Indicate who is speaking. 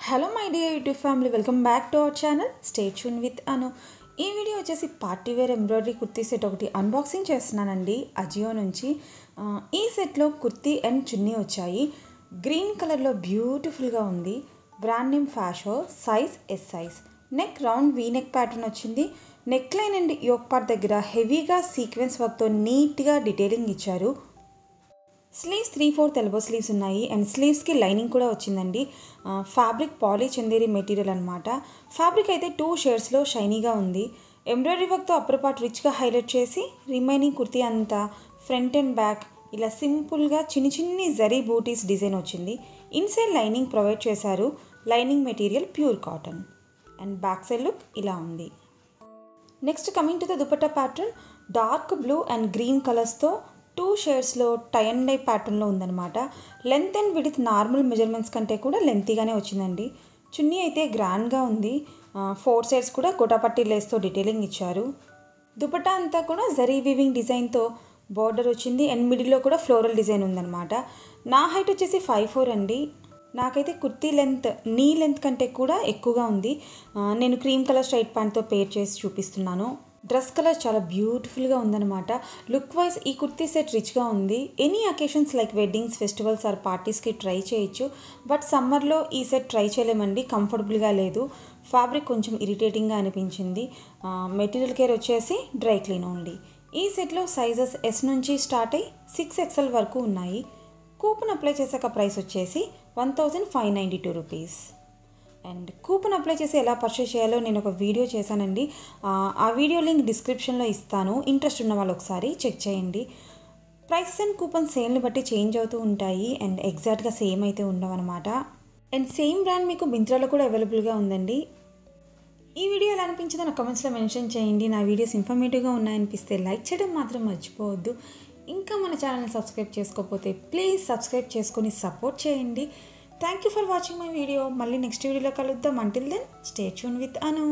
Speaker 1: Hello my dear YouTube family, welcome back to our channel. Stay tune with Anu. ఈ video వచ్చేసి party wear embroidery kurti set ఒకటి unboxing చేస్తున్నానండి అజియో నుంచి. ఈ సెట్లో కుర్తీ అండ్ చున్నీ వచ్చాయి. గ్రీన్ కలర్లో బ్యూటిఫుల్గా ఉంది. Brand name Fashor, size S size. Neck round V neck pattern వచ్చింది. Neck line and yoke part దగ్గర హెవీగా సీక్వెన్స్ వర్క్తో నీట్గా డీటెయిలింగ్ ఇచ్చారు. స్లీవ్స్ 3/4 ఎల్బో స్లీవ్స్ ఉన్నాయి అండ్ స్లీవ్స్కి లైనింగ్ కూడా వచ్చిందండి. ఫ్యాబ్రిక్ పాలీ చందేరి మెటీరియల్ అనమాట. ఫ్యాబ్రిక్ అయితే 2 షేడ్స్లో షైనీగా ఉంది. ఎంబ్రాయిడరీ వర్క్తో అప్పర్ పార్ట్ రిచ్గా హైలైట్ చేసి రిమైనింగ్ కుర్తీ అంతా ఫ్రంట్ అండ్ బ్యాక్ ఇలా సింపుల్గా చిన్ని జరీ బూటీస్ డిజైన్ వచ్చింది. ఇన్సైడ్ లైనింగ్ ప్రొవైడ్ చేశారు. Lining material pure cotton and back side look ఇలా ఉంది. Next coming to the dupatta pattern, dark blue and green కలర్స్తో 2 షేడ్స్లో టై అండ్ డై ప్యాటర్న్లో ఉందన్నమాట. Length and width normal measurements కంటే కూడా లెంతీగానే వచ్చిందండి. చున్నీ అయితే గ్రాండ్గా ఉంది. 4 సైడ్స్ కూడా గోటాపట్టి లేస్తో డీటెయిలింగ్ ఇచ్చారు. దుపట్టా అంతా కూడా జరీ వీవింగ్ డిజైన్తో బార్డర్ వచ్చింది అండ్ మిడిల్లో కూడా ఫ్లోరల్ డిజైన్ ఉందన్నమాట. నా హైట్ వచ్చేసి 5'4" అండి. నాకైతే కుర్తీ లెంత్ నీ లెంత్ కంటే కూడా ఎక్కువగా ఉంది. నేను క్రీమ్ కలర్ స్ట్రైట్ ప్యాంట్తో పేర్ చేసి చూపిస్తున్నాను. డ్రెస్ కలర్ చాలా బ్యూటిఫుల్గా ఉందన్నమాట. లుక్ వైజ్ ఈ కుర్తీ సెట్ రిచ్గా ఉంది. Any occasions like weddings, festivals or పార్టీస్కి ట్రై చేయొచ్చు. బట్ సమ్మర్లో ఈ సెట్ ట్రై చేయలేమండి, కంఫర్టబుల్గా లేదు. ఫ్యాబ్రిక్ కొంచెం ఇరిటేటింగ్గా అనిపించింది. మెటీరియల్ కేర్ వచ్చేసి డ్రై క్లీన్ ఓన్లీ. ఈ సెట్లో సైజెస్ ఎస్ నుంచి స్టార్ట్ అయ్యి 6XL వరకు ఉన్నాయి. కూపన్ అప్లై చేశాక ప్రైస్ వచ్చేసి 1592 రూపీస్. అండ్ కూపన్ అప్లై చేసి ఎలా పర్చేస్ చేయాలో నేను ఒక వీడియో చేశానండి. ఆ వీడియో లింక్ డిస్క్రిప్షన్లో ఇస్తాను. ఇంట్రెస్ట్ ఉన్న వాళ్ళు ఒకసారి చెక్ చేయండి. ప్రైసెస్ అండ్ కూపన్ సేల్ని బట్టి చేంజ్ అవుతూ ఉంటాయి అండ్ ఎగ్జాక్ట్గా సేమ్ అయితే ఉండవన్నమాట. అండ్ సేమ్ బ్రాండ్ మీకు మింత్రాలో కూడా అవైలబుల్గా ఉందండి. ఈ వీడియో ఎలా అనిపించిందో నా కమెంట్స్లో మెన్షన్ చేయండి. నా వీడియోస్ ఇన్ఫర్మేటివ్గా ఉన్నాయనిపిస్తే లైక్ చేయడం మాత్రం మర్చిపోవద్దు. ఇంకా మన ఛానల్ని సబ్స్క్రైబ్ చేసుకోకపోతే ప్లీజ్ సబ్స్క్రైబ్ చేసుకొని సపోర్ట్ చేయండి. Thank you for watching my video. మళ్ళీ నెక్స్ట్ వీడియోలో కలుద్దాం. Until then stay tune with Anu.